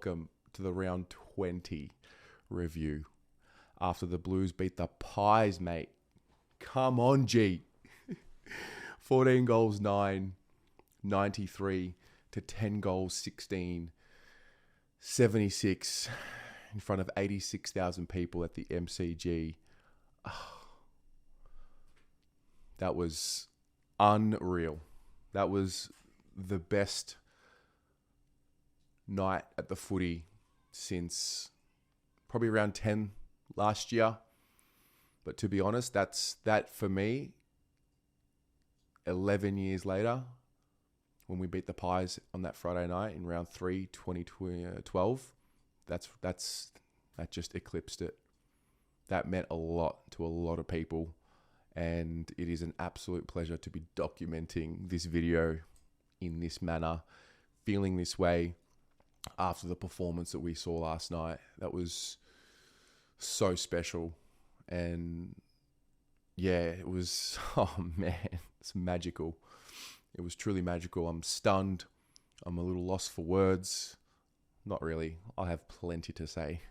welcome to the round 20 review after the Blues beat the Pies, mate. Come on, G. 14 goals, 9, 93 to 10 goals, 16, 76 in front of 86,000 people at the MCG. That was unreal. That was the best night at the footy since probably around 10 last year. But to be honest, that for me, 11 years later, when we beat the Pies on that Friday night in round 3, 2012, that just eclipsed it. That meant a lot to a lot of people. And it is an absolute pleasure to be documenting this video in this manner, feeling this way after the performance that we saw last night. That was so special. And yeah, it was, oh man, it's magical. It was truly magical. I'm stunned. I'm a little lost for words. Not really. I have plenty to say.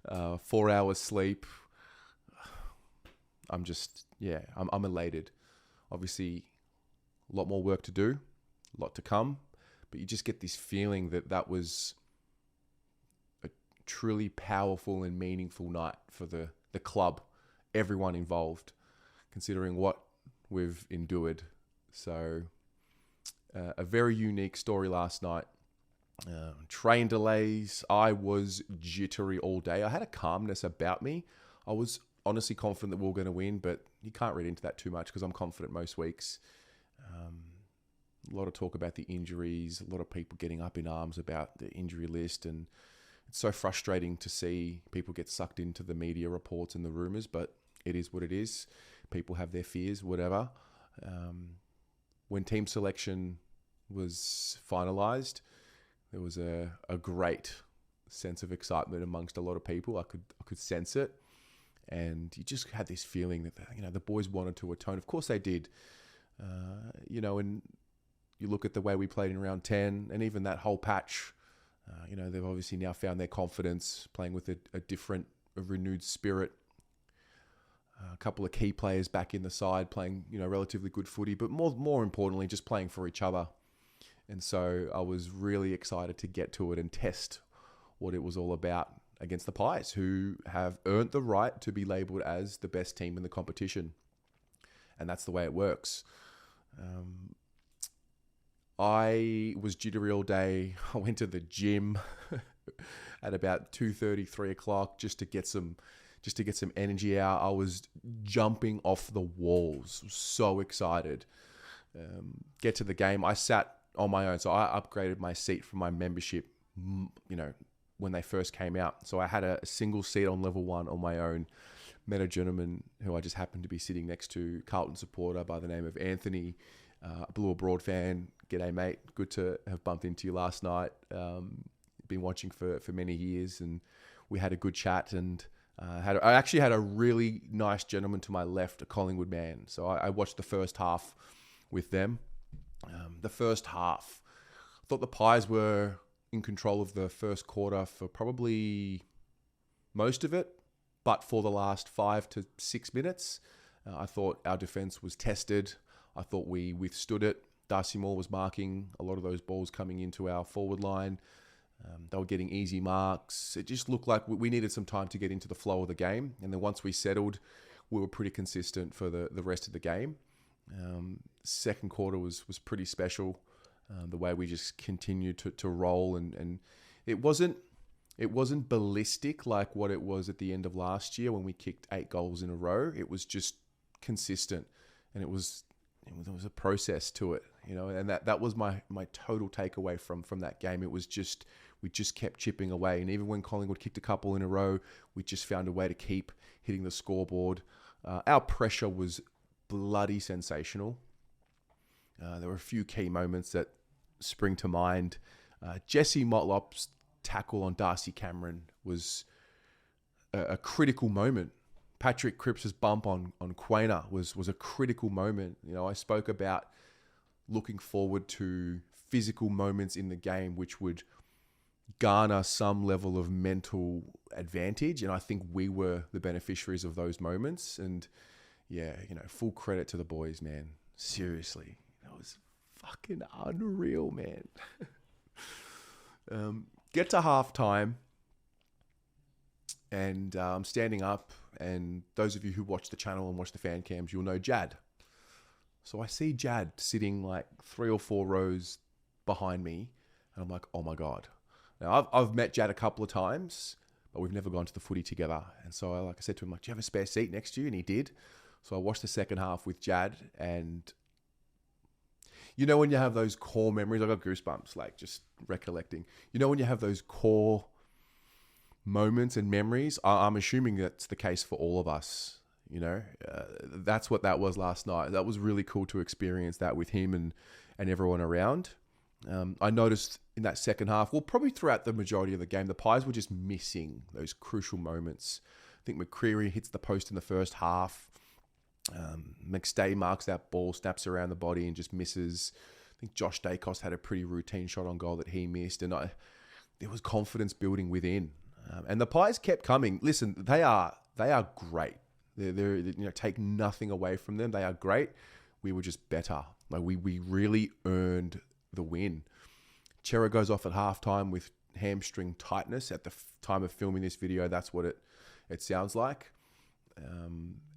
4 hours sleep. I'm elated. Obviously, a lot more work to do, a lot to come, but you just get this feeling that was a truly powerful and meaningful night for the club, everyone involved, considering what we've endured. So, a very unique story last night. Train delays. I was jittery all day. I had a calmness about me. I was honestly confident that we were going to win, but you can't read into that too much because I'm confident most weeks. A lot of talk about the injuries, a lot of people getting up in arms about the injury list, and it's so frustrating to see people get sucked into the media reports and the rumours, but it is what it is. People have their fears, whatever. When team selection was finalised, there was a great sense of excitement amongst a lot of people. I could sense it. And you just had this feeling that, the boys wanted to atone. Of course they did. And you look at the way we played in round 10 and even that whole patch, they've obviously now found their confidence playing with a renewed spirit. A couple of key players back in the side playing, relatively good footy, but more importantly, just playing for each other. And so I was really excited to get to it and test what it was all about against the Pies, who have earned the right to be labelled as the best team in the competition. And that's the way it works. I was jittery all day. I went to the gym at about 2:30, 3 o'clock just to get some energy out. I was jumping off the walls. So excited. Get to the game. I sat on my own. So I upgraded my seat from my membership, when they first came out. So I had a single seat on level 1 on my own. Met a gentleman who I just happened to be sitting next to, Carlton supporter by the name of Anthony, Blue Abroad fan. G'day, mate. Good to have bumped into you last night. Been watching for many years, and we had a good chat. And I actually had a really nice gentleman to my left, a Collingwood man. So I watched the first half with them. The first half, I thought the Pies were in control of the first quarter for probably most of it, but for the last 5 to 6 minutes, I thought our defence was tested. I thought we withstood it. Darcy Moore was marking a lot of those balls coming into our forward line. They were getting easy marks. It just looked like we needed some time to get into the flow of the game. And then once we settled, we were pretty consistent for the rest of the game. Second quarter was pretty special. The way we just continued to roll, and it wasn't ballistic like what it was at the end of last year when we kicked 8 goals in a row. It was just consistent, and there was a process to it, and that was my total takeaway from that game. It was just, we just kept chipping away, and even when Collingwood kicked a couple in a row, we just found a way to keep hitting the scoreboard. Our pressure was bloody sensational. There were a few key moments that spring to mind. Jesse Motlop's tackle on Darcy Cameron was a critical moment. Patrick Cripps' bump on Quainer was a critical moment. I spoke about looking forward to physical moments in the game which would garner some level of mental advantage. And I think we were the beneficiaries of those moments. And yeah, full credit to the boys, man. Seriously, that was fucking unreal, man. Get to halftime, and I'm standing up, and those of you who watch the channel and watch the fan cams, you'll know Jad. So I see Jad sitting like 3 or 4 rows behind me, and I'm like, oh my God. Now, I've met Jad a couple of times, but we've never gone to the footy together. And so I said to him, like, do you have a spare seat next to you? And he did. So I watched the second half with Jad, and when you have those core memories, I got goosebumps, like just recollecting. When you have those core moments and memories, I'm assuming that's the case for all of us. That's what that was last night. That was really cool to experience that with him and everyone around. I noticed in that second half, well, probably throughout the majority of the game, the Pies were just missing those crucial moments. I think McCreary hits the post in the first half. McStay marks that ball, snaps around the body and just misses. I think Josh Dacos had a pretty routine shot on goal that he missed. And there was confidence building within. And the Pies kept coming. Listen, they are great. They're take nothing away from them. They are great. We were just better. Like we really earned the win. Chera goes off at halftime with hamstring tightness. At the time of filming this video, that's what it sounds like.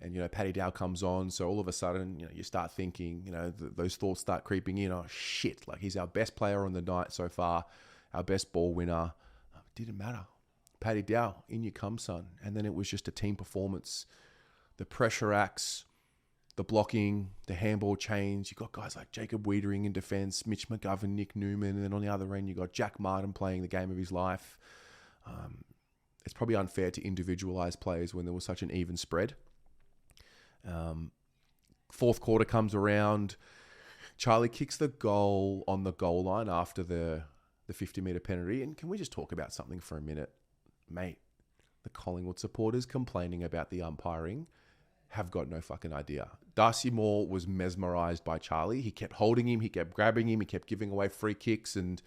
And Paddy Dow comes on, so all of a sudden, you start thinking, those thoughts start creeping in. Oh shit! Like he's our best player on the night so far, our best ball winner. Didn't matter. Paddy Dow, in you come, son. And then it was just a team performance. The pressure acts, the blocking, the handball chains. You got guys like Jacob Wiedering in defence, Mitch McGovern, Nick Newman, and then on the other end you got Jack Martin playing the game of his life. It's probably unfair to individualize players when there was such an even spread. Fourth quarter comes around. Charlie kicks the goal on the goal line after the 50-metre penalty. And can we just talk about something for a minute? Mate, the Collingwood supporters complaining about the umpiring have got no fucking idea. Darcy Moore was mesmerised by Charlie. He kept holding him. He kept grabbing him. He kept giving away free kicks and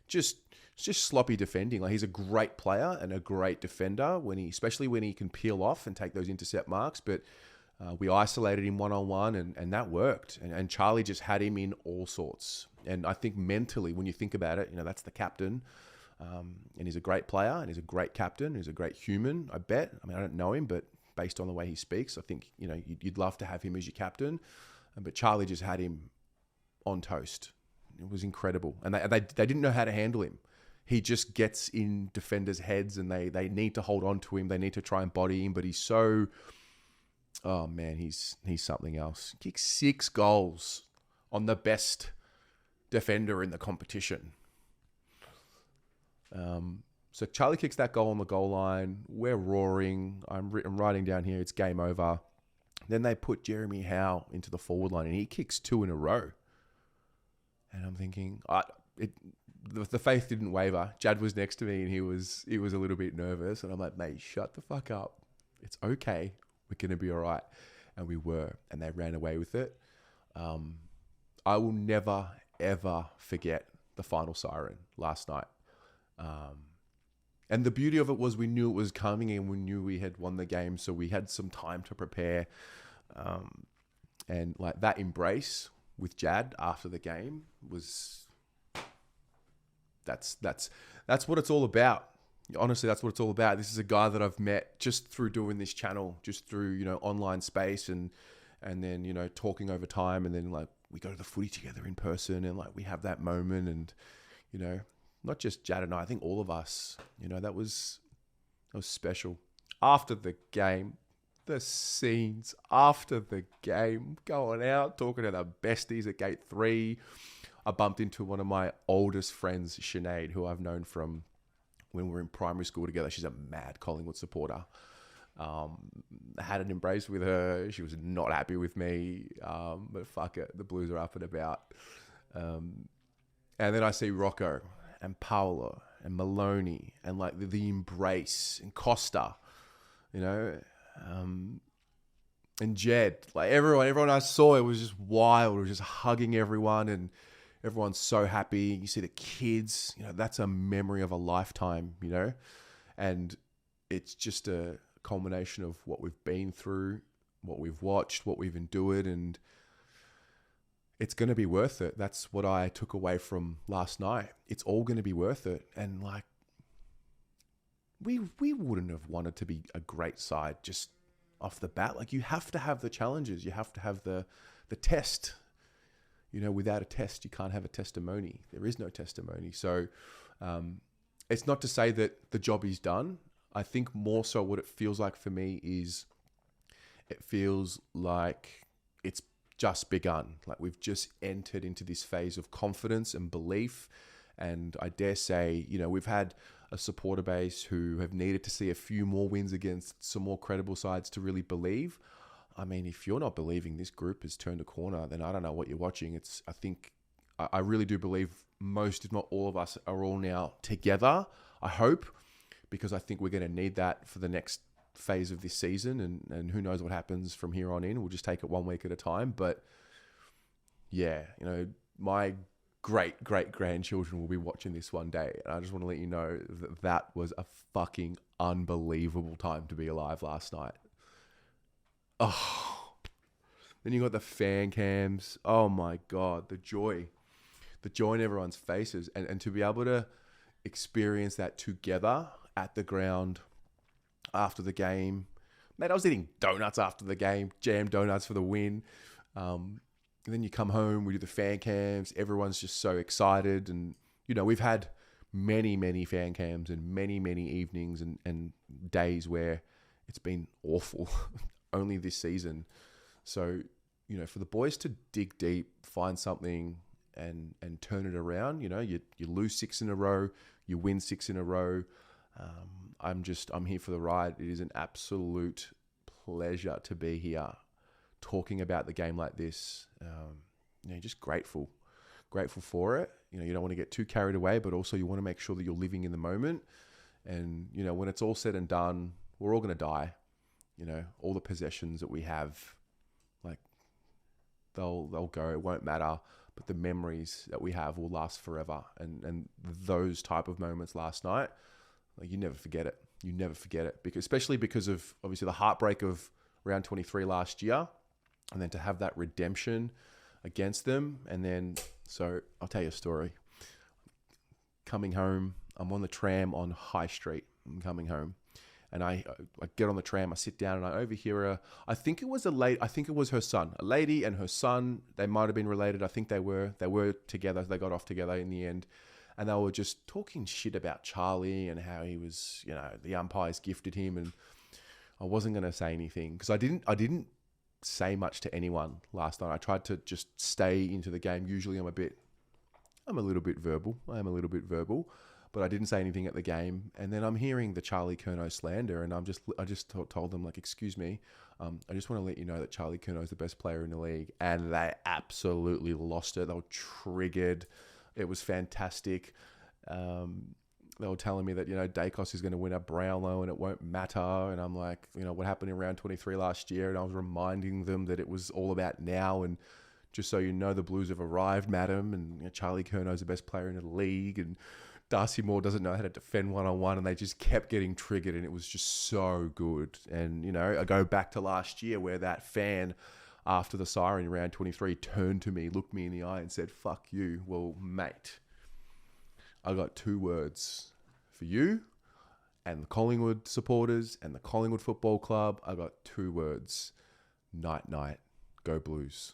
just sloppy defending. Like he's a great player and a great defender especially when he can peel off and take those intercept marks. But we isolated him one-on-one and that worked. And Charlie just had him in all sorts. And I think mentally, when you think about it, that's the captain. And he's a great player and he's a great captain. He's a great human, I bet. I mean, I don't know him, but based on the way he speaks, I think, you'd love to have him as your captain. But Charlie just had him on toast. It was incredible. And they didn't know how to handle him. He just gets in defenders' heads and they need to hold on to him. They need to try and body him, but he's so... Oh, man, he's something else. Kicked 6 goals on the best defender in the competition. So Charlie kicks that goal on the goal line. We're roaring. I'm writing down here, it's game over. Then they put Jeremy Howe into the forward line and he kicks 2 in a row. And I'm thinking... The faith didn't waver. Jad was next to me and he was a little bit nervous. And I'm like, mate, shut the fuck up. It's okay. We're going to be all right. And we were. And they ran away with it. I will never, ever forget the final siren last night. And the beauty of it was we knew it was coming and we knew we had won the game. So we had some time to prepare. And like that embrace with Jad after the game was... That's what it's all about. Honestly, that's what it's all about. This is a guy that I've met just through doing this channel, just through, online space and then, talking over time. And then like we go to the footy together in person and like we have that moment and, not just Jad and I think all of us, that was special. After the game, the scenes after the game, going out, talking to the besties at Gate 3. I bumped into one of my oldest friends, Sinead, who I've known from when we were in primary school together. She's a mad Collingwood supporter. I had an embrace with her. She was not happy with me, but fuck it. The Blues are up and about. And then I see Rocco and Paolo and Maloney and like the embrace and Costa, and Jed. Like everyone I saw, it was just wild. It was just hugging everyone and Everyone's so happy. You see the kids, that's a memory of a lifetime, and it's just a culmination of what we've been through, what we've watched, what we've endured, and it's going to be worth it. That's what I took away from last night. It's all going to be worth it. And like, we wouldn't have wanted to be a great side just off the bat. Like, you have to have the challenges. You have to have the test. Without a test, you can't have a testimony. There is no testimony. So it's not to say that the job is done. I think more so what it feels like for me is it feels like it's just begun. Like, we've just entered into this phase of confidence and belief. And I dare say, we've had a supporter base who have needed to see a few more wins against some more credible sides to really believe. I mean, if you're not believing this group has turned a corner, then I don't know what you're watching. I really do believe most, if not all of us, are all now together, I hope, because I think we're going to need that for the next phase of this season, and who knows what happens from here on in. We'll just take it one week at a time. But yeah, my great grandchildren will be watching this one day, and I just want to let you know that was a fucking unbelievable time to be alive last night. Oh, then you got the fan cams. Oh my God, the joy in everyone's faces, and to be able to experience that together at the ground after the game. Mate, I was eating donuts after the game, jam donuts for the win. And then you come home, we do the fan cams. Everyone's just so excited. And, we've had many fan cams and many evenings and days where it's been awful only this season. So, for the boys to dig deep, find something and turn it around, you lose 6 in a row, you win 6 in a row. I'm here for the ride. It is an absolute pleasure to be here talking about the game like this. Just grateful for it. You don't want to get too carried away, but also you want to make sure that you're living in the moment. And, when it's all said and done, we're all going to die. All the possessions that we have, like, they'll go, it won't matter. But the memories that we have will last forever. And those type of moments last night, like, you never forget it. You never forget it, especially because of obviously the heartbreak of round 23 last year, and then to have that redemption against them. And then, so I'll tell you a story. Coming home, I'm on the tram on High Street. I'm coming home, and I get on the tram. I sit down, and I overhear her. I think it was her son, a lady and her son. They might have been related. I think they were together. They got off together in the end. And they were just talking shit about Charlie and how he was, the umpires gifted him. And I wasn't going to say anything because I didn't say much to anyone last night. I tried to just stay into the game. Usually I'm a little bit verbal. But I didn't say anything at the game. And then I'm hearing the Charlie Curnow slander, and I just told them, like, excuse me, I just want to let you know that Charlie Curnow is the best player in the league. And they absolutely lost it. They were triggered. It was fantastic. They were telling me that, Dacos is going to win a Brownlow and it won't matter. And I'm like, what happened in round 23 last year? And I was reminding them that it was all about now. And just so you know, the Blues have arrived, madam. And Charlie Curnow's the best player in the league. And Darcy Moore doesn't know how to defend one-on-one. And they just kept getting triggered. And it was just so good. And, I go back to last year where that fan, after the siren in round 23, turned to me, looked me in the eye and said, fuck you. Well, mate, I got 2 words for you and the Collingwood supporters and the Collingwood Football Club. I got 2 words. Night, night. Go Blues.